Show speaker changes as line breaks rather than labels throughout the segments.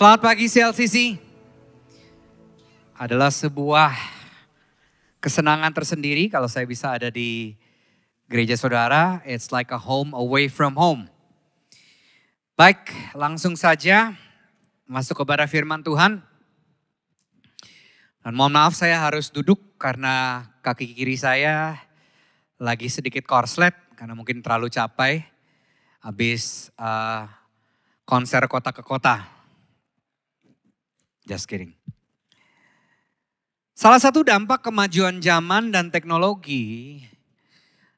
Selamat pagi CLCC. Adalah sebuah kesenangan tersendiri kalau saya bisa ada di gereja saudara. It's like a home away from home. Baik, langsung saja masuk kepada firman Tuhan. Dan mohon maaf saya harus duduk karena kaki kiri saya lagi sedikit korslet. Karena mungkin terlalu capek habis konser kota ke kota. Just kidding. Salah satu dampak kemajuan zaman dan teknologi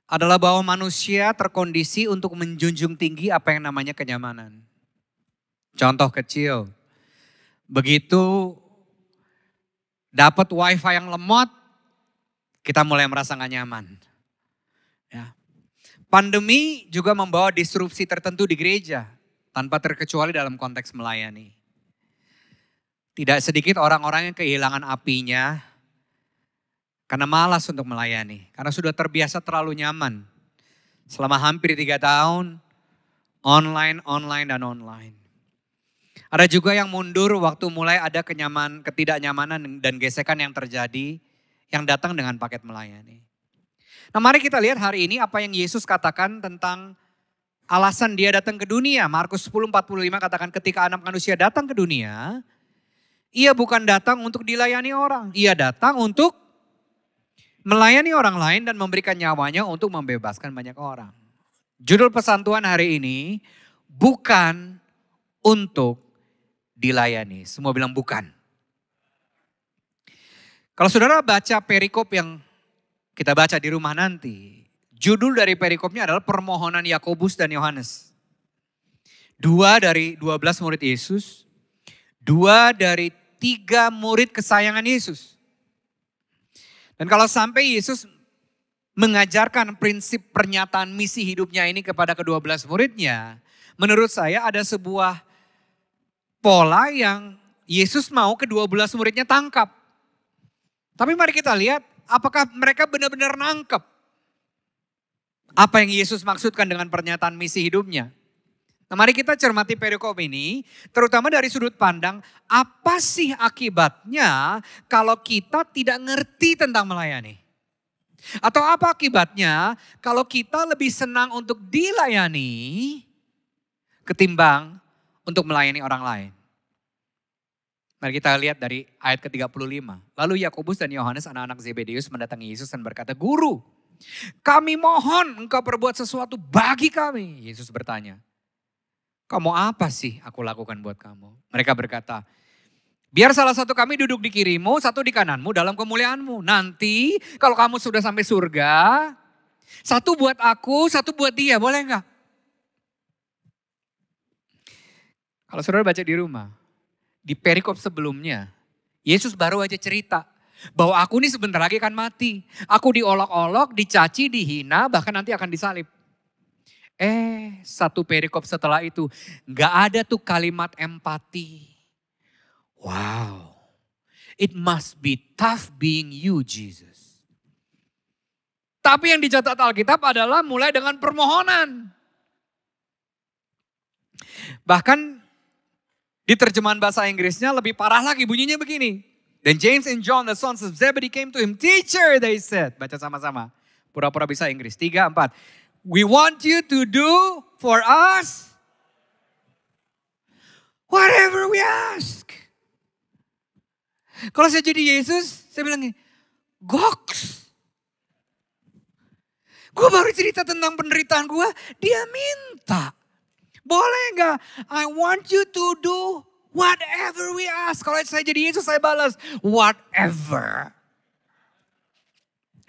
adalah bahwa manusia terkondisi untuk menjunjung tinggi apa yang namanya kenyamanan. Contoh kecil, begitu dapat wifi yang lemot, kita mulai merasa gak nyaman. Ya. Pandemi juga membawa disrupsi tertentu di gereja, tanpa terkecuali dalam konteks melayani. Tidak sedikit orang-orang yang kehilangan apinya karena malas untuk melayani. Karena sudah terbiasa terlalu nyaman. Selama hampir 3 tahun, online. Ada juga yang mundur waktu mulai ada ketidaknyamanan dan gesekan yang terjadi yang datang dengan paket melayani. Nah mari kita lihat hari ini apa yang Yesus katakan tentang alasan dia datang ke dunia. Markus 10:45 katakan ketika anak manusia datang ke dunia, ia bukan datang untuk dilayani orang. Ia datang untuk melayani orang lain dan memberikan nyawanya untuk membebaskan banyak orang. Judul pesan Tuhan hari ini, bukan untuk dilayani. Semua bilang bukan. Kalau saudara baca perikop yang kita baca di rumah nanti, judul dari perikopnya adalah permohonan Yakobus dan Yohanes. 2 dari 12 murid Yesus, 2 dari 3 murid kesayangan Yesus. Dan kalau sampai Yesus mengajarkan prinsip pernyataan misi hidupnya ini kepada ke-12 muridnya, menurut saya ada sebuah pola yang Yesus mau ke-12 muridnya tangkap. Tapi mari kita lihat apakah mereka benar-benar nangkep apa yang Yesus maksudkan dengan pernyataan misi hidupnya. Nah mari kita cermati perikop ini, terutama dari sudut pandang apa sih akibatnya kalau kita tidak ngerti tentang melayani. Atau apa akibatnya kalau kita lebih senang untuk dilayani ketimbang untuk melayani orang lain. Mari kita lihat dari ayat ke-35. Lalu Yakobus dan Yohanes anak-anak Zebedeus mendatangi Yesus dan berkata, "Guru, kami mohon engkau perbuat sesuatu bagi kami." Yesus bertanya, "Kamu apa sih aku lakukan buat kamu?" Mereka berkata, "Biar salah satu kami duduk di kirimu, satu di kananmu dalam kemuliaanmu. Nanti kalau kamu sudah sampai surga, satu buat aku, satu buat dia, boleh enggak?" Kalau saudara baca di rumah, di perikop sebelumnya, Yesus baru aja cerita bahwa aku ini sebentar lagi akan mati. Aku diolok-olok, dicaci, dihina, bahkan nanti akan disalib. Satu perikop setelah itu gak ada tuh kalimat empati. Wow, it must be tough being you Jesus. Tapi yang dicatat Alkitab adalah mulai dengan permohonan. Bahkan di terjemahan bahasa Inggrisnya lebih parah lagi, bunyinya begini. Then James and John, the sons of Zebedee came to him. "Teacher," they said. Baca sama-sama. Pura-pura bisa Inggris. 3, 4. "We want you to do for us whatever we ask." Kalau saya jadi Yesus, saya bilang gini, "Goks. Gue baru cerita tentang penderitaan gue, dia minta. Boleh gak? I want you to do whatever we ask." Kalau saya jadi Yesus, saya balas, "Whatever."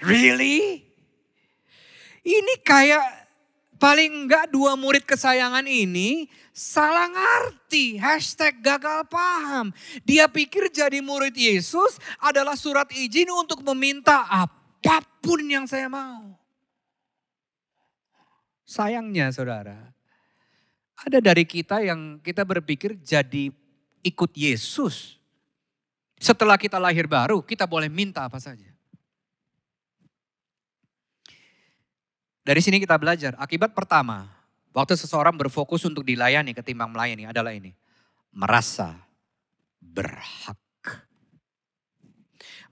Really? Ini kayak paling enggak 2 murid kesayangan ini salah ngerti. #gagal paham. Dia pikir jadi murid Yesus adalah surat izin untuk meminta apapun yang saya mau. Sayangnya saudara, ada dari kita yang kita berpikir jadi ikut Yesus. Setelah kita lahir baru, kita boleh minta apa saja. Dari sini kita belajar, akibat pertama, waktu seseorang berfokus untuk dilayani ketimbang melayani adalah ini. Merasa berhak.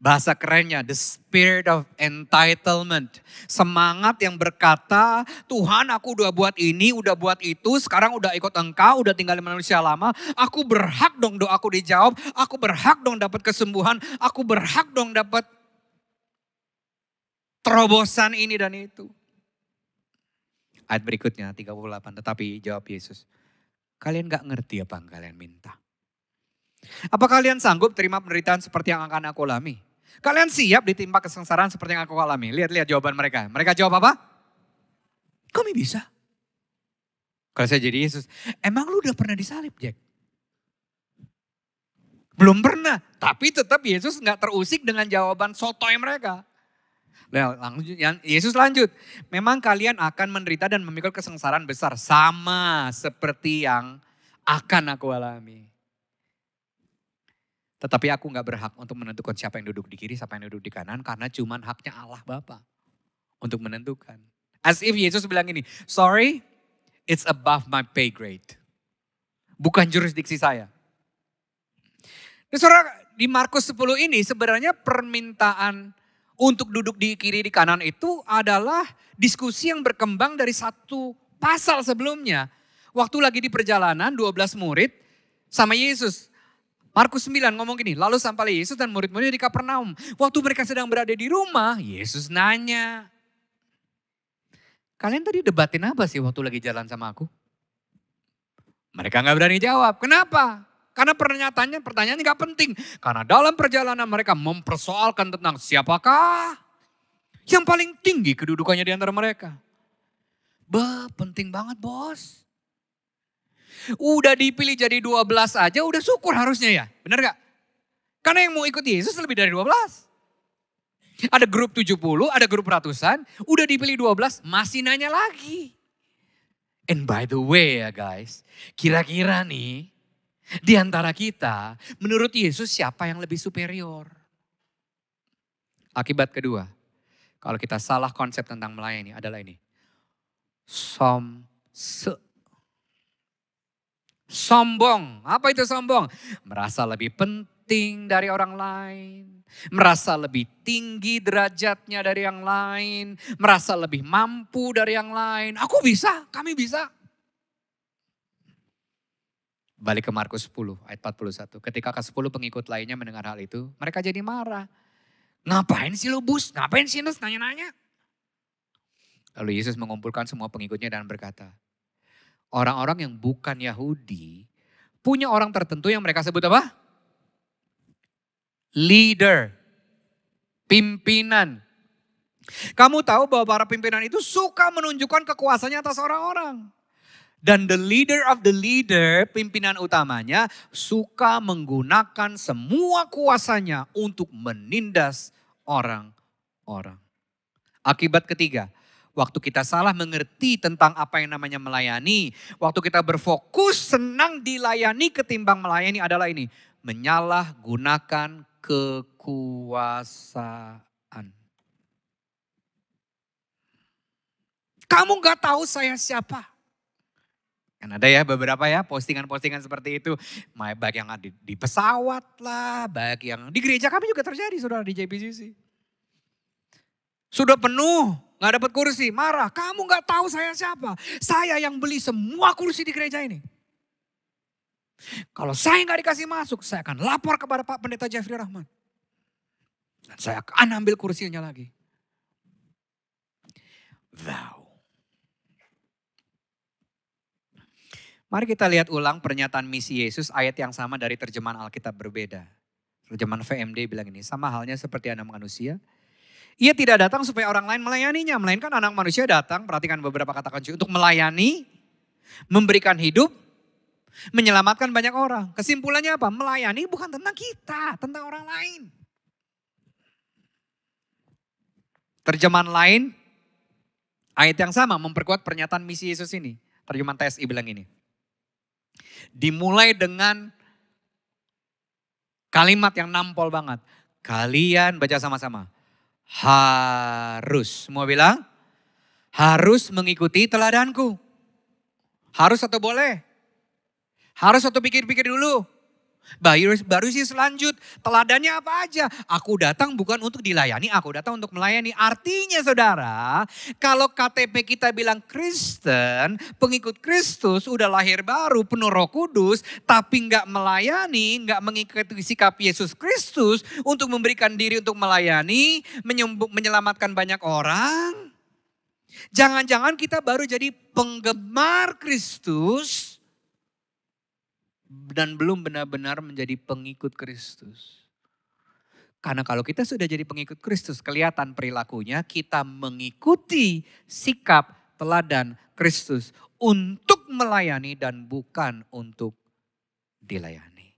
Bahasa kerennya, the spirit of entitlement. Semangat yang berkata, Tuhan aku udah buat ini, udah buat itu, sekarang udah ikut engkau, udah tinggal di manusia lama. Aku berhak dong doaku dijawab, aku berhak dong dapat kesembuhan, aku berhak dong dapat terobosan ini dan itu. Ayat berikutnya 38, tetapi jawab Yesus, kalian gak ngerti apa yang kalian minta. Apa kalian sanggup terima penderitaan seperti yang akan aku alami? Kalian siap ditimpa kesengsaraan seperti yang aku alami? Lihat jawaban mereka. Mereka jawab apa? Kami bisa. Kalau saya jadi Yesus, emang lu udah pernah disalib, Jack? Belum pernah. Tapi tetap Yesus gak terusik dengan jawaban sotoy mereka. Yesus lanjut. Memang kalian akan menderita dan memikul kesengsaraan besar. Sama seperti yang akan aku alami. Tetapi aku gak berhak untuk menentukan siapa yang duduk di kiri, siapa yang duduk di kanan. Karena cuman haknya Allah Bapa untuk menentukan. As if Yesus bilang gini, sorry, it's above my pay grade. Bukan jurisdiksi saya. Nah, saudara, di Markus 10 ini sebenarnya permintaan untuk duduk di kiri di kanan itu adalah diskusi yang berkembang dari satu pasal sebelumnya. Waktu lagi di perjalanan 12 murid sama Yesus. Markus 9 ngomong gini, lalu sampailah Yesus dan murid-muridnya di Kapernaum. Waktu mereka sedang berada di rumah, Yesus nanya. Kalian tadi debatin apa sih waktu lagi jalan sama aku? Mereka gak berani jawab. Kenapa? Karena pertanyaannya gak penting. Karena dalam perjalanan mereka mempersoalkan tentang siapakah yang paling tinggi kedudukannya di antara mereka. Penting banget bos. Udah dipilih jadi 12 aja udah syukur harusnya ya. Benar gak? Karena yang mau ikut Yesus lebih dari 12. Ada grup 70, ada grup ratusan. Udah dipilih 12 masih nanya lagi. And by the way ya guys. Kira-kira nih di antara kita menurut Yesus siapa yang lebih superior? Akibat kedua. Kalau kita salah konsep tentang melayani adalah ini. Sombong. Apa itu sombong? Merasa lebih penting dari orang lain. Merasa lebih tinggi derajatnya dari yang lain. Merasa lebih mampu dari yang lain. Aku bisa, kami bisa. Balik ke Markus 10 ayat 41. Ketika ke-10 pengikut lainnya mendengar hal itu. Mereka jadi marah. Ngapain sih lo bus? Ngapain sih Nes nanya-nanya? Lalu Yesus mengumpulkan semua pengikutnya dan berkata. Orang-orang yang bukan Yahudi punya orang tertentu yang mereka sebut apa? Leader. Pimpinan. Kamu tahu bahwa para pimpinan itu suka menunjukkan kekuasaannya atas orang-orang. Dan the leader of the leader, pimpinan utamanya suka menggunakan semua kuasanya untuk menindas orang-orang. Akibat ketiga. Waktu kita salah mengerti tentang apa yang namanya melayani. Waktu kita berfokus senang dilayani ketimbang melayani adalah ini. Menyalahgunakan kekuasaan. Kamu gak tahu saya siapa. Kan ada ya beberapa ya postingan-postingan seperti itu. Baik yang di pesawat lah, baik yang di gereja kami juga terjadi saudara di JPCC. Sudah penuh. Gak dapat kursi, marah. Kamu gak tahu saya siapa. Saya yang beli semua kursi di gereja ini. Kalau saya gak dikasih masuk, saya akan lapor kepada Pak Pendeta Jeffrey Rahman. Dan saya akan ambil kursinya lagi. Thou. Mari kita lihat ulang pernyataan misi Yesus ayat yang sama dari terjemahan Alkitab berbeda. Terjemahan VMD bilang ini, sama halnya seperti anak manusia. Ia tidak datang supaya orang lain melayaninya. Melainkan anak manusia datang, perhatikan beberapa kata kunci. Untuk melayani, memberikan hidup, menyelamatkan banyak orang. Kesimpulannya apa? Melayani bukan tentang kita, tentang orang lain. Terjemahan lain, ayat yang sama memperkuat pernyataan misi Yesus ini. Terjemahan TSI bilang ini. Dimulai dengan kalimat yang nampol banget. Kalian baca sama-sama. Harus, semua bilang, harus mengikuti teladanku. Harus atau boleh? Harus atau pikir-pikir dulu? Baru sih selanjut, teladannya apa aja? Aku datang bukan untuk dilayani, aku datang untuk melayani. Artinya saudara, kalau KTP kita bilang Kristen, pengikut Kristus, udah lahir baru, penuh Roh Kudus, tapi nggak melayani, nggak mengikuti sikap Yesus Kristus untuk memberikan diri untuk melayani, menyelamatkan banyak orang. Jangan-jangan kita baru jadi penggemar Kristus, dan belum benar-benar menjadi pengikut Kristus. Karena kalau kita sudah jadi pengikut Kristus, kelihatan perilakunya kita mengikuti sikap teladan Kristus untuk melayani dan bukan untuk dilayani.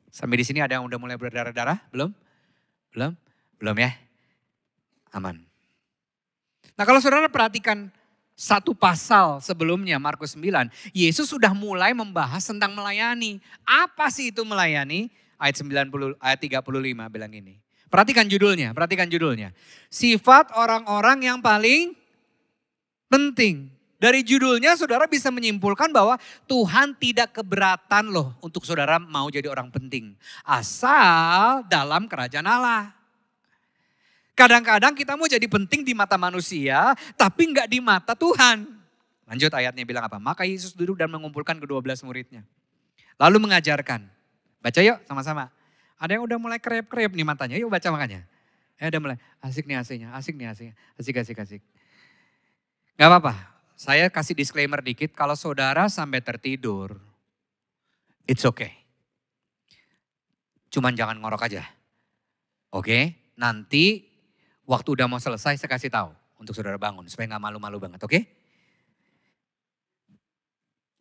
Sampai di sini ada yang udah mulai berdarah-darah? Belum? Belum? Belum ya? Aman. Nah, kalau saudara perhatikan satu pasal sebelumnya, Markus 9, Yesus sudah mulai membahas tentang melayani. Apa sih itu melayani? Ayat 35 bilang ini. Perhatikan judulnya. Sifat orang-orang yang paling penting. Dari judulnya saudara bisa menyimpulkan bahwa Tuhan tidak keberatan loh untuk saudara mau jadi orang penting. Asal dalam kerajaan Allah. Kadang-kadang kita mau jadi penting di mata manusia, tapi enggak di mata Tuhan. Lanjut ayatnya bilang apa? Maka Yesus duduk dan mengumpulkan ke-12 muridnya. Lalu mengajarkan. Baca yuk sama-sama. Ada yang udah mulai krep-krep nih matanya, yuk baca makanya. Udah mulai, asik nih asiknya. Asik. Gak apa-apa, saya kasih disclaimer dikit. Kalau saudara sampai tertidur, it's okay. Cuman jangan ngorok aja. Oke, nanti waktu udah mau selesai saya kasih tahu untuk saudara bangun supaya nggak malu-malu banget, oke?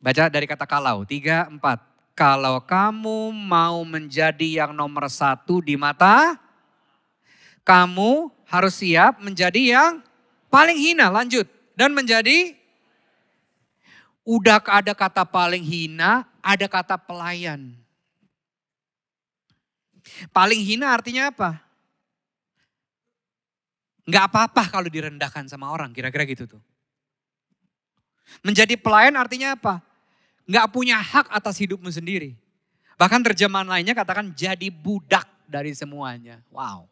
Baca dari kata kalau, 3, 4. Kalau kamu mau menjadi yang nomor 1 di mata, kamu harus siap menjadi yang paling hina, lanjut. Dan menjadi, udah ada kata paling hina, ada kata pelayan. Paling hina artinya apa? Nggak apa-apa kalau direndahkan sama orang, kira-kira gitu tuh. Menjadi pelayan artinya apa? Nggak punya hak atas hidupmu sendiri. Bahkan terjemahan lainnya katakan jadi budak dari semuanya. Wow.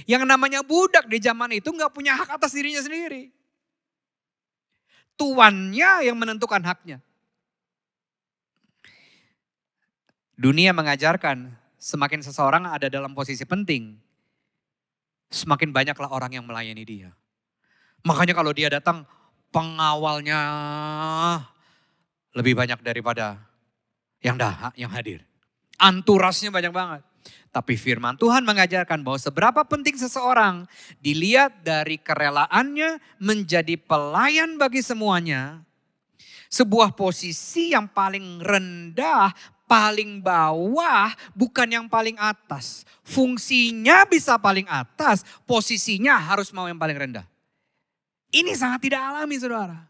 Yang namanya budak di zaman itu nggak punya hak atas dirinya sendiri. Tuannya yang menentukan haknya. Dunia mengajarkan semakin seseorang ada dalam posisi penting, semakin banyaklah orang yang melayani dia. Makanya kalau dia datang, pengawalnya lebih banyak daripada yang hadir. Anturasnya banyak banget. Tapi firman Tuhan mengajarkan bahwa seberapa penting seseorang dilihat dari kerelaannya menjadi pelayan bagi semuanya. Sebuah posisi yang paling rendah, paling bawah, bukan yang paling atas. Fungsinya bisa paling atas, posisinya harus mau yang paling rendah. Ini sangat tidak alami saudara.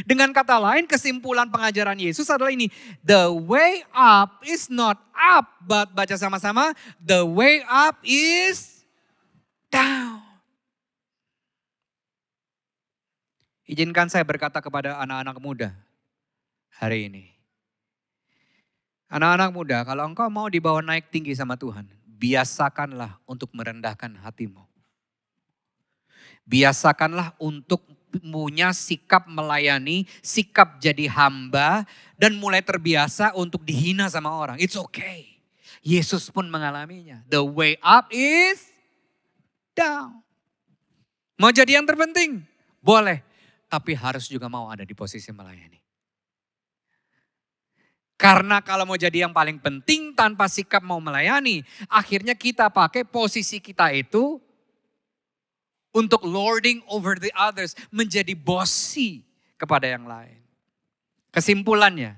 Dengan kata lain kesimpulan pengajaran Yesus adalah ini. The way up is not up, but baca sama-sama. The way up is down. Izinkan saya berkata kepada anak-anak muda hari ini. Anak-anak muda, kalau engkau mau dibawa naik tinggi sama Tuhan, biasakanlah untuk merendahkan hatimu. Biasakanlah untuk punya sikap melayani, sikap jadi hamba, dan mulai terbiasa untuk dihina sama orang. It's okay. Yesus pun mengalaminya. The way up is down. Mau jadi yang terpenting? Boleh. Tapi harus juga mau ada di posisi melayani. Karena kalau mau jadi yang paling penting tanpa sikap mau melayani, akhirnya kita pakai posisi kita itu untuk lording over the others, menjadi bossy kepada yang lain. Kesimpulannya,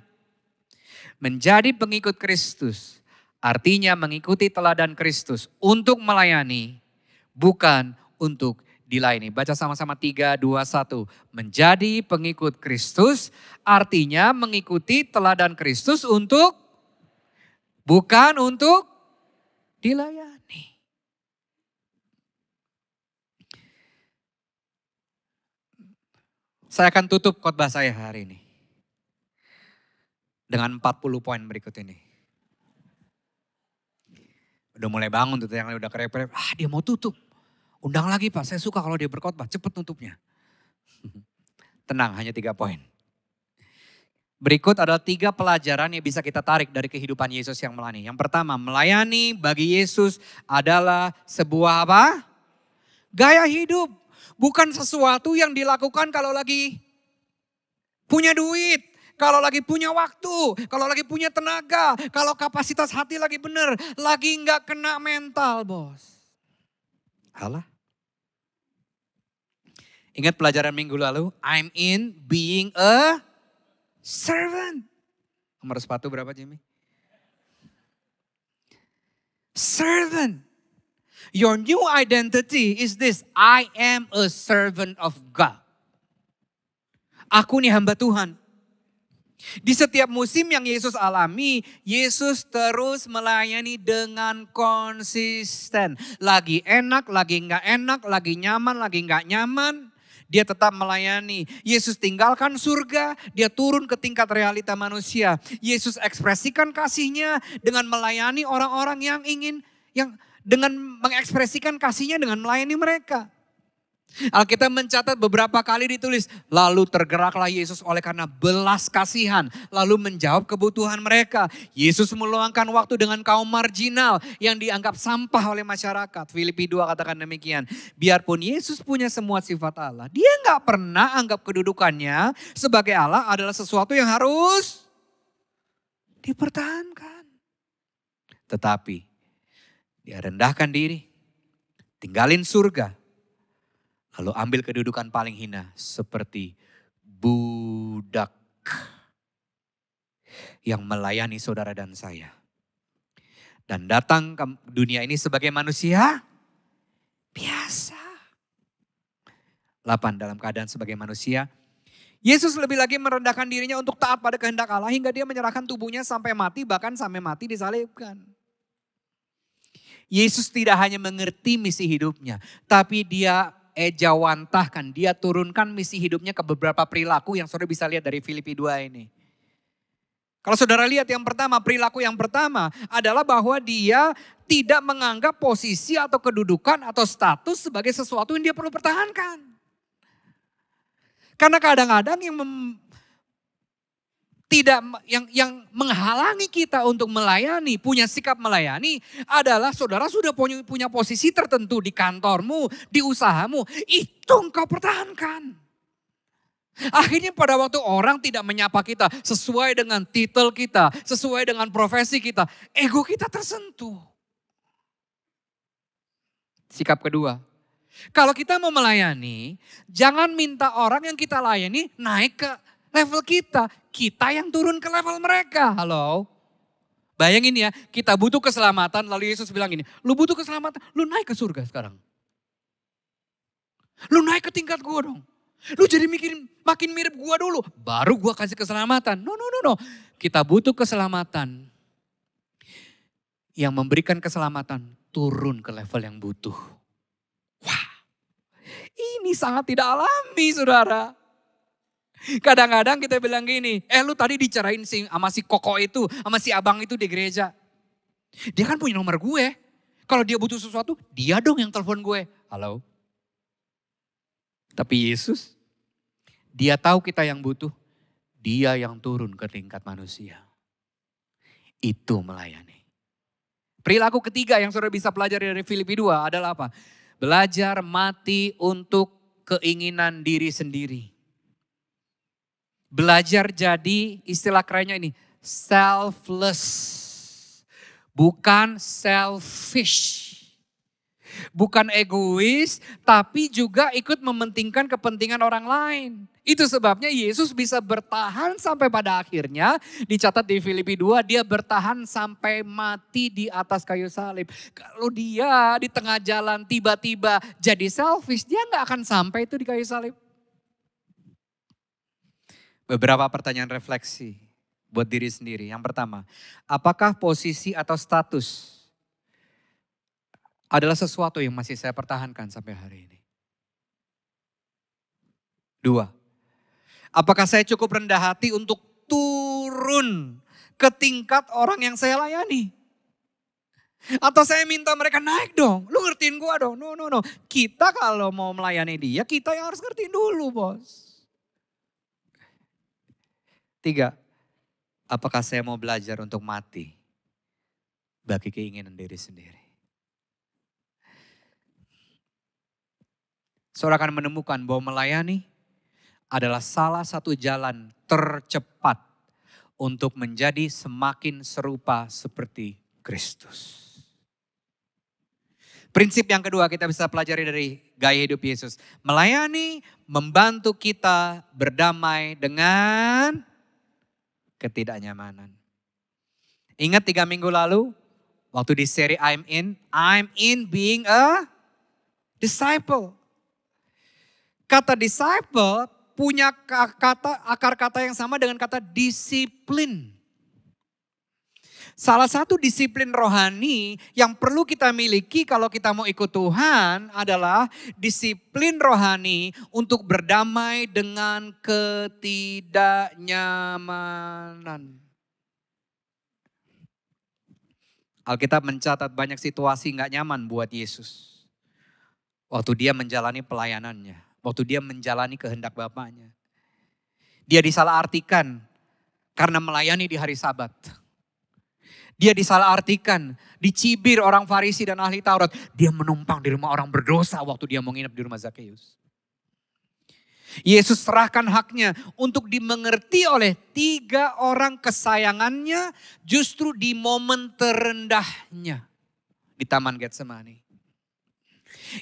menjadi pengikut Kristus artinya mengikuti teladan Kristus untuk melayani, bukan untuk dilayani. Baca sama-sama 3, 2, 1. Menjadi pengikut Kristus artinya mengikuti teladan Kristus untuk, bukan untuk dilayani. Saya akan tutup khotbah saya hari ini dengan 40 poin berikut ini. Udah mulai bangun tuh yang udah kerep-kerep. Dia mau tutup. Undang lagi Pak, saya suka kalau dia berkhotbah, cepet tutupnya. Tenang, hanya 3 poin. Berikut adalah 3 pelajaran yang bisa kita tarik dari kehidupan Yesus yang melayani. Yang pertama, melayani bagi Yesus adalah sebuah apa? Gaya hidup. Bukan sesuatu yang dilakukan kalau lagi punya duit. Kalau lagi punya waktu, kalau lagi punya tenaga, kalau kapasitas hati lagi bener, lagi nggak kena mental bos. Alah. Ingat pelajaran minggu lalu, I'm in being a servant. Nomor sepatu berapa Jimmy? Servant. Your new identity is this, I am a servant of God. Aku nih hamba Tuhan. Di setiap musim yang Yesus alami, Yesus terus melayani dengan konsisten. Lagi enak, lagi nggak enak, lagi nyaman, lagi nggak nyaman. Dia tetap melayani. Yesus tinggalkan surga, dia turun ke tingkat realita manusia. Yesus ekspresikan kasihnya dengan melayani orang-orang yang dengan mengekspresikan kasihnya dengan melayani mereka. Alkitab mencatat beberapa kali ditulis, lalu tergeraklah Yesus oleh karena belas kasihan, lalu menjawab kebutuhan mereka. Yesus meluangkan waktu dengan kaum marginal yang dianggap sampah oleh masyarakat. Filipi 2 katakan demikian. Biarpun Yesus punya semua sifat Allah, dia gak pernah anggap kedudukannya sebagai Allah adalah sesuatu yang harus dipertahankan. Tetapi dia rendahkan diri, tinggalin surga, lalu ambil kedudukan paling hina seperti budak yang melayani saudara dan saya. Dan datang ke dunia ini sebagai manusia biasa. 8, dalam keadaan sebagai manusia. Yesus lebih lagi merendahkan dirinya untuk taat pada kehendak Allah hingga dia menyerahkan tubuhnya sampai mati, bahkan sampai mati disalibkan. Yesus tidak hanya mengerti misi hidupnya, tapi dia ejawantahkan, dia turunkan misi hidupnya ke beberapa perilaku yang saudara bisa lihat dari Filipi 2 ini. Kalau saudara lihat yang pertama, perilaku yang pertama adalah bahwa dia tidak menganggap posisi atau kedudukan atau status sebagai sesuatu yang dia perlu pertahankan. Karena kadang-kadang yang menghalangi kita untuk melayani, punya sikap melayani adalah saudara sudah punya posisi tertentu di kantormu, di usahamu, itu engkau pertahankan. Akhirnya pada waktu orang tidak menyapa kita sesuai dengan titel kita, sesuai dengan profesi kita, ego kita tersentuh. Sikap kedua, kalau kita mau melayani, jangan minta orang yang kita layani naik ke level kita yang turun ke level mereka. Halo? Bayangin ya, kita butuh keselamatan, lalu Yesus bilang gini, lu butuh keselamatan, lu naik ke surga sekarang. Lu naik ke tingkat gua dong. Lu jadi makin mirip gua dulu, baru gua kasih keselamatan. No. Kita butuh keselamatan. Yang memberikan keselamatan turun ke level yang butuh. Wah, ini sangat tidak alami saudara. Kadang-kadang kita bilang gini, lu tadi dicerain sama si koko itu, sama si abang itu di gereja. Dia kan punya nomor gue. Kalau dia butuh sesuatu, dia dong yang telepon gue. Halo? Tapi Yesus, dia tahu kita yang butuh, dia yang turun ke tingkat manusia. Itu melayani. Perilaku ketiga yang saudara bisa pelajari dari Filipi 2 adalah apa? Belajar mati untuk keinginan diri sendiri. Belajar jadi, istilah kerennya ini, selfless. Bukan selfish. Bukan egois, tapi juga ikut mementingkan kepentingan orang lain. Itu sebabnya Yesus bisa bertahan sampai pada akhirnya, dicatat di Filipi 2, dia bertahan sampai mati di atas kayu salib. Kalau dia di tengah jalan tiba-tiba jadi selfish, dia gak akan sampai itu di kayu salib. Beberapa pertanyaan refleksi buat diri sendiri. Yang pertama, apakah posisi atau status adalah sesuatu yang masih saya pertahankan sampai hari ini? 2, apakah saya cukup rendah hati untuk turun ke tingkat orang yang saya layani. Atau saya minta mereka naik dong, lu ngertiin gua dong. No. Kita kalau mau melayani dia, kita yang harus ngertiin dulu bos. 3, apakah saya mau belajar untuk mati bagi keinginan diri sendiri? Saudara akan menemukan bahwa melayani adalah salah satu jalan tercepat untuk menjadi semakin serupa seperti Kristus. Prinsip yang kedua kita bisa pelajari dari gaya hidup Yesus. Melayani membantu kita berdamai dengan ketidaknyamanan. Ingat 3 minggu lalu waktu di seri I'm in being a disciple. Kata disciple punya akar kata yang sama dengan kata disiplin. Salah satu disiplin rohani yang perlu kita miliki kalau kita mau ikut Tuhan adalah disiplin rohani untuk berdamai dengan ketidaknyamanan. Alkitab mencatat banyak situasi gak nyaman buat Yesus. Waktu dia menjalani pelayanannya, waktu dia menjalani kehendak Bapaknya. Dia disalahartikan karena melayani di hari Sabat. Dia disalahartikan, dicibir orang Farisi dan ahli Taurat. Dia menumpang di rumah orang berdosa waktu dia mau nginep di rumah Zakheus. Yesus serahkan haknya untuk dimengerti oleh 3 orang kesayangannya justru di momen terendahnya di Taman Getsemani.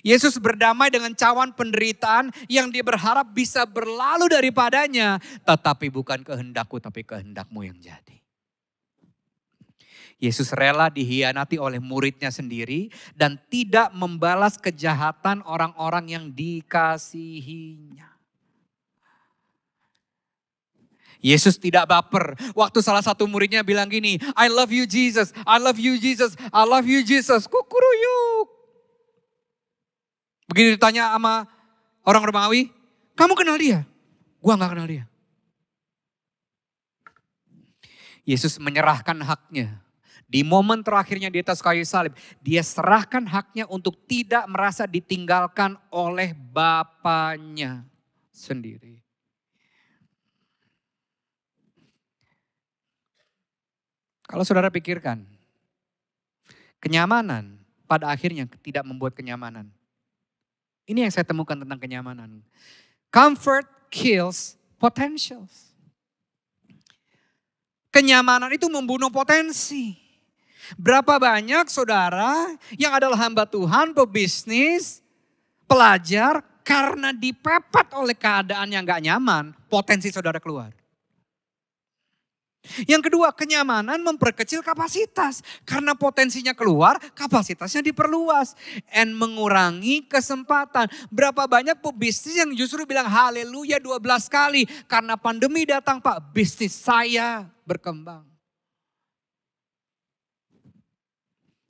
Yesus berdamai dengan cawan penderitaan yang dia berharap bisa berlalu daripadanya. Tetapi bukan kehendakku tapi kehendakmu yang jadi. Yesus rela dihianati oleh muridnya sendiri dan tidak membalas kejahatan orang-orang yang dikasihinya. Yesus tidak baper. Waktu salah satu muridnya bilang gini, I love you Jesus, I love you Jesus, I love you Jesus. Kukuruyuk. Begitu ditanya sama orang Romawi, kamu kenal dia? Gua gak kenal dia. Yesus menyerahkan haknya. Di momen terakhirnya di atas kayu salib, dia serahkan haknya untuk tidak merasa ditinggalkan oleh Bapaknya sendiri. Kalau saudara pikirkan, kenyamanan pada akhirnya tidak membuat kenyamanan. Ini yang saya temukan tentang kenyamanan. Comfort kills potentials. Kenyamanan itu membunuh potensi. Berapa banyak saudara yang adalah hamba Tuhan, pebisnis, pelajar, karena dipepet oleh keadaan yang gak nyaman, potensi saudara keluar. Yang kedua, kenyamanan memperkecil kapasitas. Karena potensinya keluar, kapasitasnya diperluas. And mengurangi kesempatan. Berapa banyak pebisnis yang justru bilang haleluya 12 kali. Karena pandemi datang Pak, bisnis saya berkembang.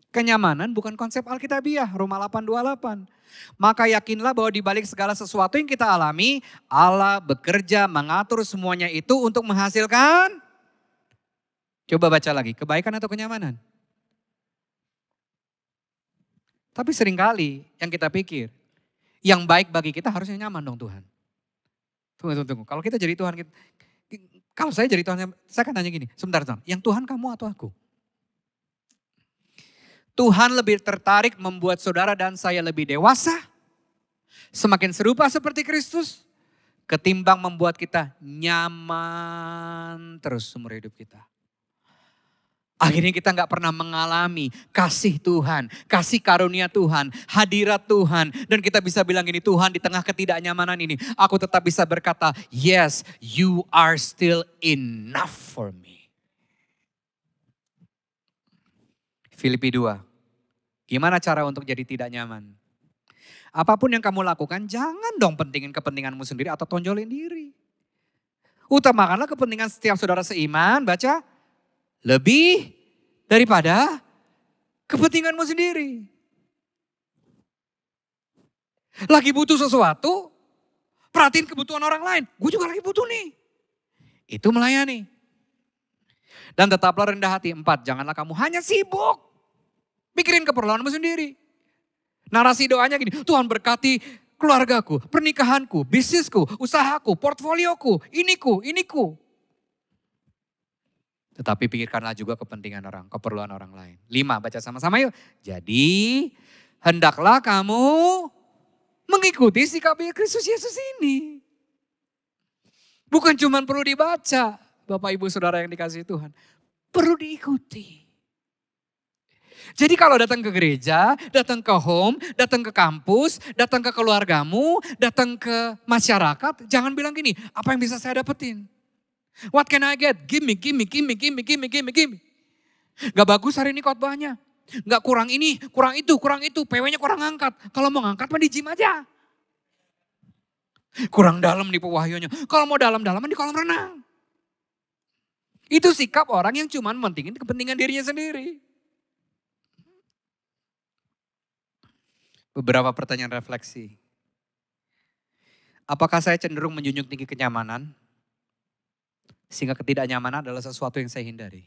Kenyamanan bukan konsep Alkitabiah, Roma 8:28. Maka yakinlah bahwa di balik segala sesuatu yang kita alami, Allah bekerja mengatur semuanya itu untuk menghasilkan. Coba baca lagi, kebaikan atau kenyamanan? Tapi seringkali yang kita pikir, yang baik bagi kita harusnya nyaman dong Tuhan. Tunggu. Kalau kita jadi Tuhan, kalau saya jadi Tuhan, saya akan tanya gini, sebentar Tuhan, yang Tuhan kamu atau aku? Tuhan lebih tertarik membuat saudara dan saya lebih dewasa, semakin serupa seperti Kristus, ketimbang membuat kita nyaman terus seumur hidup kita. Akhirnya kita gak pernah mengalami kasih Tuhan, kasih karunia Tuhan, hadirat Tuhan. Dan kita bisa bilang gini, Tuhan di tengah ketidaknyamanan ini, aku tetap bisa berkata, yes, you are still enough for me. Filipi 2. Gimana cara untuk jadi tidak nyaman? Apapun yang kamu lakukan, jangan dong pentingin kepentinganmu sendiri atau tonjolin diri. Utamakanlah kepentingan setiap saudara seiman, baca, lebih daripada kepentinganmu sendiri. Lagi butuh sesuatu, perhatiin kebutuhan orang lain. Gue juga lagi butuh nih. Itu melayani. Dan tetaplah rendah hati. 4, janganlah kamu hanya sibuk. Pikirin keperluanmu sendiri. Narasi doanya gini, Tuhan berkati keluargaku, pernikahanku, bisnisku, usahaku, portfolioku, iniku. Tetapi pikirkanlah juga kepentingan orang, keperluan orang lain. 5, baca sama-sama yuk. Jadi hendaklah kamu mengikuti sikap Kristus Yesus ini. Bukan cuma perlu dibaca, Bapak Ibu Saudara yang dikasihi Tuhan. Perlu diikuti. Jadi kalau datang ke gereja, datang ke home, datang ke kampus, datang ke keluargamu, datang ke masyarakat, jangan bilang gini, apa yang bisa saya dapetin? What can I get? Give me. Gak bagus hari ini khotbahnya. Gak kurang ini, kurang itu, PW-nya kurang angkat. Kalau mau ngangkat mah di gym aja. Kurang dalam nih pewahyunya. Kalau mau dalam-dalaman di kolam renang. Itu sikap orang yang cuma mentingin kepentingan dirinya sendiri. Beberapa pertanyaan refleksi. Apakah saya cenderung menjunjung tinggi kenyamanan? Sehingga ketidaknyamanan adalah sesuatu yang saya hindari.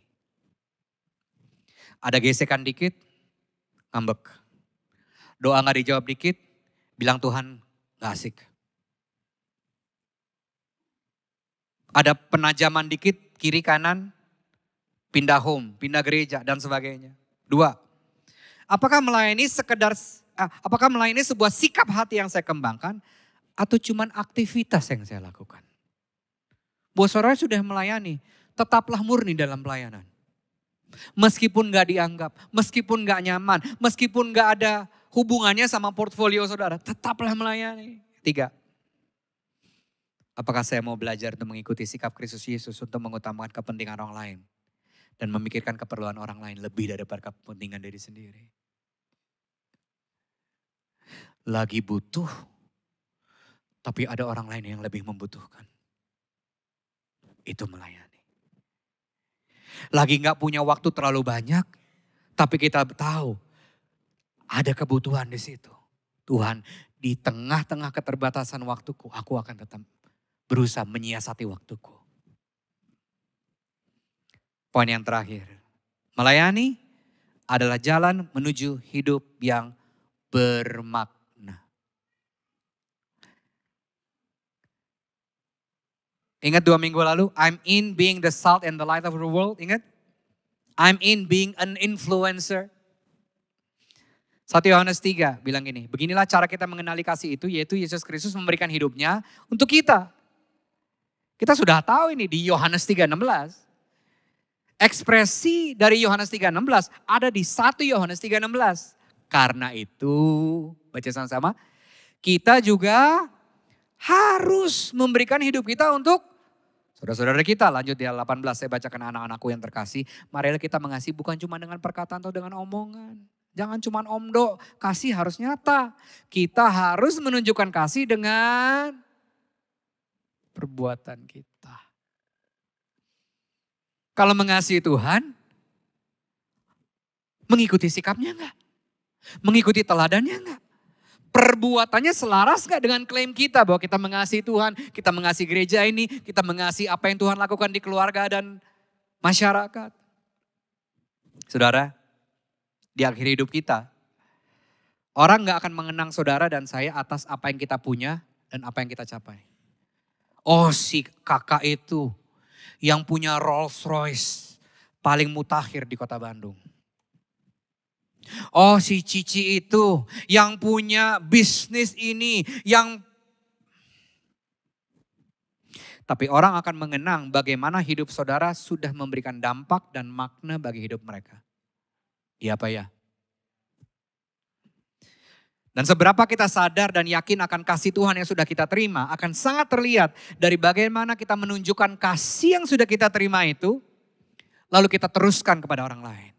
Ada gesekan dikit, ngambek. Doa gak dijawab dikit, bilang Tuhan gak asik. Ada penajaman dikit, kiri kanan, pindah home, pindah gereja dan sebagainya. 2, apakah melayani sebuah sikap hati yang saya kembangkan atau cuman aktivitas yang saya lakukan? Buat saudara sudah melayani, tetaplah murni dalam pelayanan. Meskipun gak dianggap, meskipun gak nyaman, meskipun gak ada hubungannya sama portfolio saudara, tetaplah melayani. 3, apakah saya mau belajar untuk mengikuti sikap Kristus Yesus untuk mengutamakan kepentingan orang lain dan memikirkan keperluan orang lain lebih daripada kepentingan diri sendiri? Lagi butuh, tapi ada orang lain yang lebih membutuhkan. Itu melayani. Lagi gak punya waktu terlalu banyak, tapi kita tahu ada kebutuhan di situ. Tuhan, di tengah-tengah keterbatasan waktuku, aku akan tetap berusaha menyiasati waktuku. Poin yang terakhir, melayani adalah jalan menuju hidup yang bermakna. Ingat 2 minggu lalu, I'm in being the salt and the light of the world. Ingat? I'm in being an influencer. 1 Yohanes 3 bilang gini, beginilah cara kita mengenali kasih itu, yaitu Yesus Kristus memberikan hidupnya untuk kita. Kita sudah tahu ini di Yohanes 3:16. Ekspresi dari Yohanes 3:16 ada di 1 Yohanes 3:16. Karena itu, baca sama-sama, kita juga harus memberikan hidup kita untuk saudara-saudara kita. Lanjut di 18, saya bacakan anak-anakku yang terkasih. Marilah kita mengasihi bukan cuma dengan perkataan atau dengan omongan. Jangan cuma omdo, kasih harus nyata. Kita harus menunjukkan kasih dengan perbuatan kita. Kalau mengasihi Tuhan, mengikuti sikapnya enggak? Mengikuti teladannya enggak? Perbuatannya selaras gak dengan klaim kita bahwa kita mengasihi Tuhan, kita mengasihi gereja ini, kita mengasihi apa yang Tuhan lakukan di keluarga dan masyarakat. Saudara, di akhir hidup kita, orang gak akan mengenang saudara dan saya atas apa yang kita punya dan apa yang kita capai. Oh, si kakak itu yang punya Rolls Royce paling mutakhir di kota Bandung. Oh, si Cici itu yang punya bisnis ini, tapi orang akan mengenang bagaimana hidup saudara sudah memberikan dampak dan makna bagi hidup mereka. Iya apa ya? Dan seberapa kita sadar dan yakin akan kasih Tuhan yang sudah kita terima, akan sangat terlihat dari bagaimana kita menunjukkan kasih yang sudah kita terima itu, lalu kita teruskan kepada orang lain.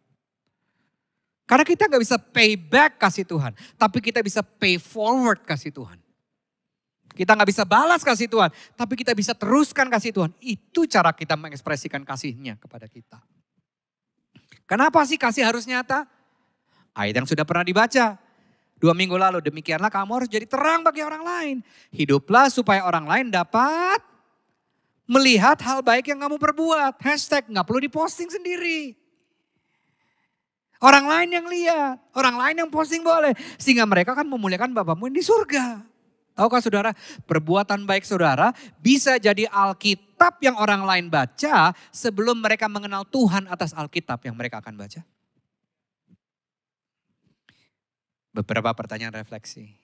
Karena kita gak bisa pay back kasih Tuhan, tapi kita bisa pay forward kasih Tuhan. Kita gak bisa balas kasih Tuhan, tapi kita bisa teruskan kasih Tuhan. Itu cara kita mengekspresikan kasihnya kepada kita. Kenapa sih kasih harus nyata? Ayat yang sudah pernah dibaca 2 minggu lalu, demikianlah kamu harus jadi terang bagi orang lain. Hiduplah supaya orang lain dapat Melihat hal baik yang kamu perbuat. Hashtag nggak perlu diposting sendiri. Orang lain yang lihat, orang lain yang posting boleh. Sehingga mereka kan memuliakan Bapamu yang di surga. Tahukah saudara, perbuatan baik saudara bisa jadi Alkitab yang orang lain baca sebelum mereka mengenal Tuhan atas Alkitab yang mereka akan baca. Beberapa pertanyaan refleksi.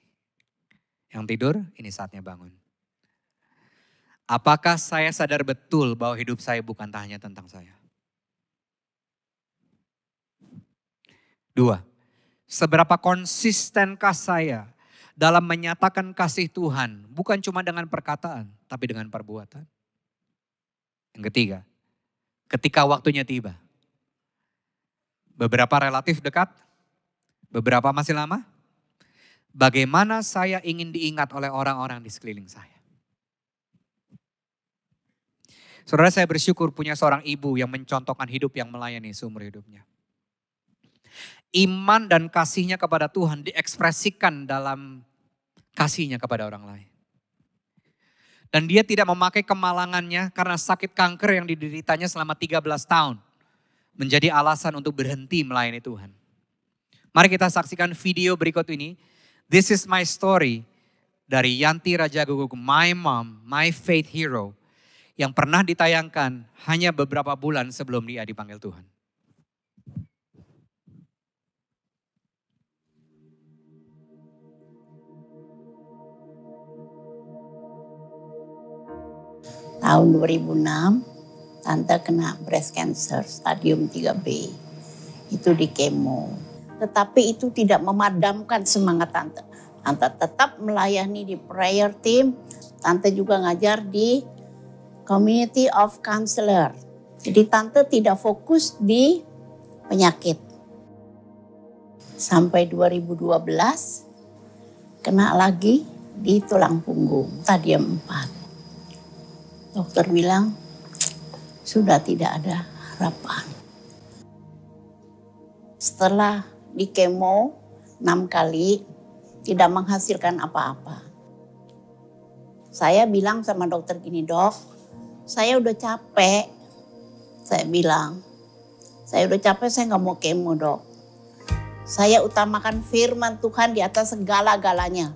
Yang tidur, ini saatnya bangun. Apakah saya sadar betul bahwa hidup saya bukan hanya tentang saya? 2. Seberapa konsistenkah saya dalam menyatakan kasih Tuhan, bukan cuma dengan perkataan, tapi dengan perbuatan? Yang ketiga, ketika waktunya tiba. Beberapa relatif dekat, beberapa masih lama. Bagaimana saya ingin diingat oleh orang-orang di sekeliling saya? Saudara, saya bersyukur punya seorang ibu yang mencontohkan hidup yang melayani seumur hidupnya. Iman dan kasihnya kepada Tuhan diekspresikan dalam kasihnya kepada orang lain. Dan dia tidak memakai kemalangannya karena sakit kanker yang dideritanya selama 13 tahun. Menjadi alasan untuk berhenti melayani Tuhan. Mari kita saksikan video berikut ini. This is my story dari Yanti Rajaguguk, My Mom, My Faith Hero. Yang pernah ditayangkan hanya beberapa bulan sebelum dia dipanggil Tuhan.
Tahun 2006, Tante kena breast cancer stadium 3B. Itu di kemo. Tetapi itu tidak memadamkan semangat Tante. Tante tetap melayani di prayer team. Tante juga ngajar di Community of Counselor. Jadi Tante tidak fokus di penyakit. Sampai 2012, kena lagi di tulang punggung, stadium 4. Dokter bilang, sudah tidak ada harapan. Setelah di kemo 6 kali, tidak menghasilkan apa-apa. Saya bilang sama dokter gini, Dok, saya udah capek. Saya bilang, saya udah capek, saya gak mau kemo, Dok. Saya utamakan firman Tuhan di atas segala-galanya.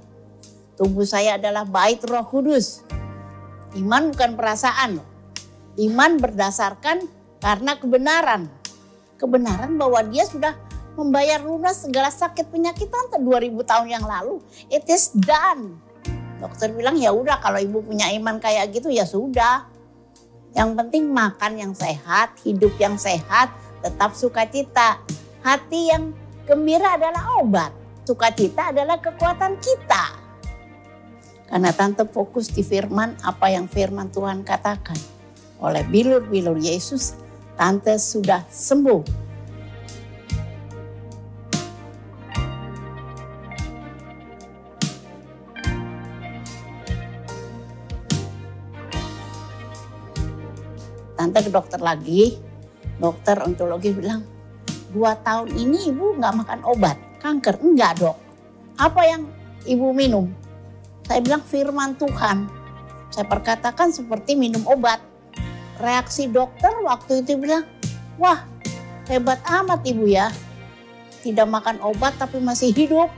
Tubuh saya adalah bait Roh Kudus. Iman bukan perasaan. Iman berdasarkan karena kebenaran. Kebenaran bahwa dia sudah membayar lunas segala sakit penyakit Tante 2000 tahun yang lalu. It is done. Dokter bilang ya udah kalau ibu punya iman kayak gitu ya sudah. Yang penting makan yang sehat, hidup yang sehat, tetap sukacita. Hati yang gembira adalah obat. Sukacita adalah kekuatan kita. Karena Tante fokus di firman, apa yang firman Tuhan katakan. Oleh bilur-bilur Yesus, Tante sudah sembuh. Tante ke dokter lagi, dokter onkologi bilang, 2 tahun ini ibu gak makan obat, kanker. Enggak, Dok. Apa yang ibu minum? Saya bilang firman Tuhan. Saya perkatakan seperti minum obat. Reaksi dokter waktu itu bilang, wah hebat amat ibu ya. Tidak makan obat tapi masih hidup.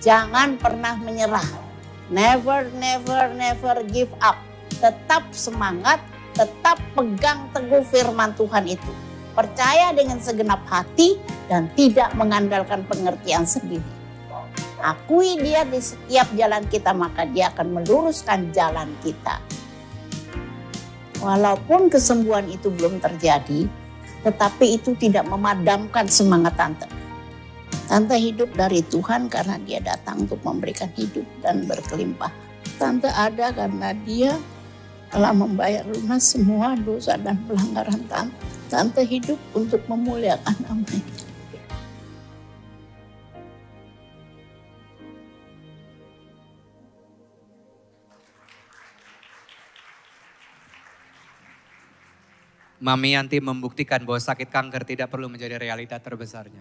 Jangan pernah menyerah. Never, never, never give up. Tetap semangat, tetap pegang teguh firman Tuhan itu. Percaya dengan segenap hati dan tidak mengandalkan pengertian sendiri. Akui dia di setiap jalan kita, maka dia akan meluruskan jalan kita. Walaupun kesembuhan itu belum terjadi, tetapi itu tidak memadamkan semangat Tante. Tante hidup dari Tuhan karena dia datang untuk memberikan hidup dan berkelimpah. Tante ada karena dia telah membayar lunas semua dosa dan pelanggaran Tante. Tante hidup untuk memuliakan nama-Nya.
Mami Yanti membuktikan bahwa sakit kanker tidak perlu menjadi realita terbesarnya.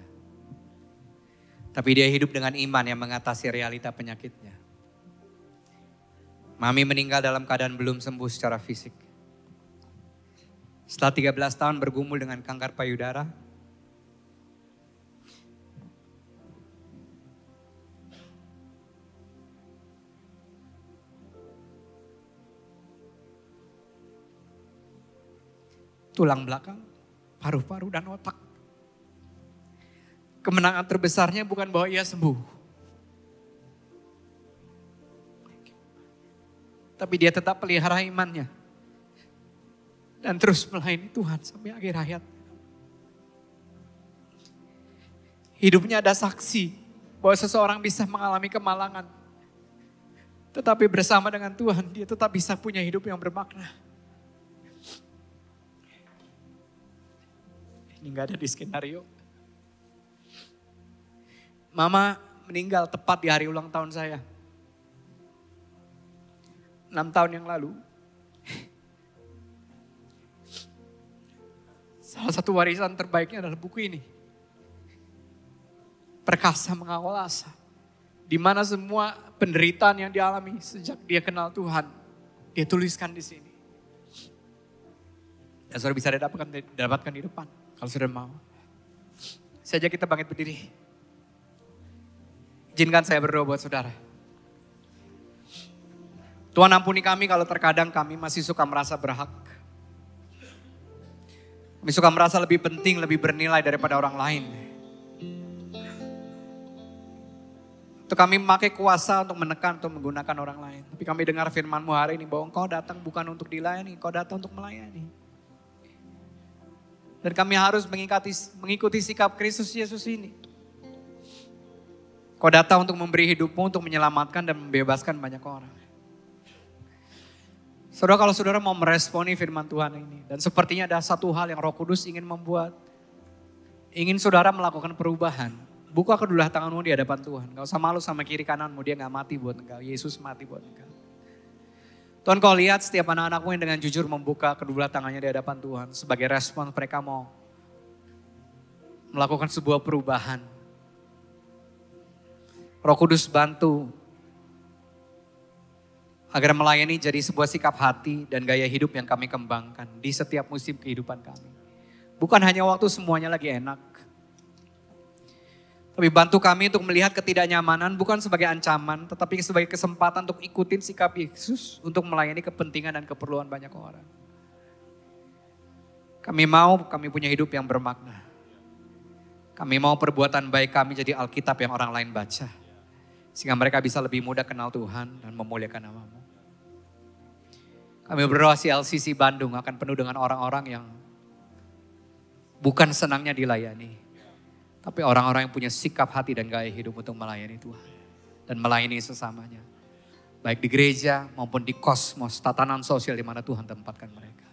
Tapi dia hidup dengan iman yang mengatasi realita penyakitnya. Mami meninggal dalam keadaan belum sembuh secara fisik. Setelah 13 tahun bergumul dengan kanker payudara, tulang belakang, paru-paru, dan otak. Kemenangan terbesarnya bukan bahwa ia sembuh, tapi dia tetap pelihara imannya dan terus melayani Tuhan sampai akhir hayat. Hidupnya ada saksi bahwa seseorang bisa mengalami kemalangan, tetapi bersama dengan Tuhan dia tetap bisa punya hidup yang bermakna. Ini gak ada di skenario. Mama meninggal tepat di hari ulang tahun saya. 6 tahun yang lalu. Salah satu warisan terbaiknya adalah buku ini. Perkasa Mengawal Asa. Di mana semua penderitaan yang dialami sejak dia kenal Tuhan, dia tuliskan di sini. Dan saudara bisa dapatkan di depan. Kalau saudara mau. Saja kita bangkit berdiri. Izinkan saya berdoa buat saudara. Tuhan ampuni kami kalau terkadang kami masih suka merasa berhak. Kami suka merasa lebih penting, lebih bernilai daripada orang lain. Untuk kami memakai kuasa untuk menekan, untuk menggunakan orang lain. Tapi kami dengar firman-Mu hari ini bahwa Engkau datang bukan untuk dilayani, Engkau datang untuk melayani. Dan kami harus mengikuti sikap Kristus Yesus ini. Kau datang untuk memberi hidupmu, untuk menyelamatkan dan membebaskan banyak orang. Saudara, kalau saudara mau meresponi firman Tuhan ini. Dan sepertinya ada satu hal yang Roh Kudus ingin membuat. Ingin saudara melakukan perubahan. Buka kedua tanganmu di hadapan Tuhan. Gak usah malu sama kiri kananmu, dia gak mati buat engkau. Yesus mati buat engkau. Tuhan, kau lihat setiap anak-anakmu yang dengan jujur membuka kedua tangannya di hadapan Tuhan. Sebagai respon mereka mau melakukan sebuah perubahan. Roh Kudus bantu agar melayani jadi sebuah sikap hati dan gaya hidup yang kami kembangkan di setiap musim kehidupan kami. Bukan hanya waktu semuanya lagi enak. Tapi bantu kami untuk melihat ketidaknyamanan bukan sebagai ancaman, tetapi sebagai kesempatan untuk ikutin sikap Yesus untuk melayani kepentingan dan keperluan banyak orang. Kami punya hidup yang bermakna. Kami mau perbuatan baik kami jadi Alkitab yang orang lain baca. Sehingga mereka bisa lebih mudah kenal Tuhan dan memuliakan nama-Mu. Kami berdoa CLCC Bandung akan penuh dengan orang-orang yang bukan senangnya dilayani. Tapi orang-orang yang punya sikap hati dan gaya hidup untuk melayani Tuhan. Dan melayani sesamanya. Baik di gereja maupun di kosmos, tatanan sosial di mana Tuhan tempatkan mereka.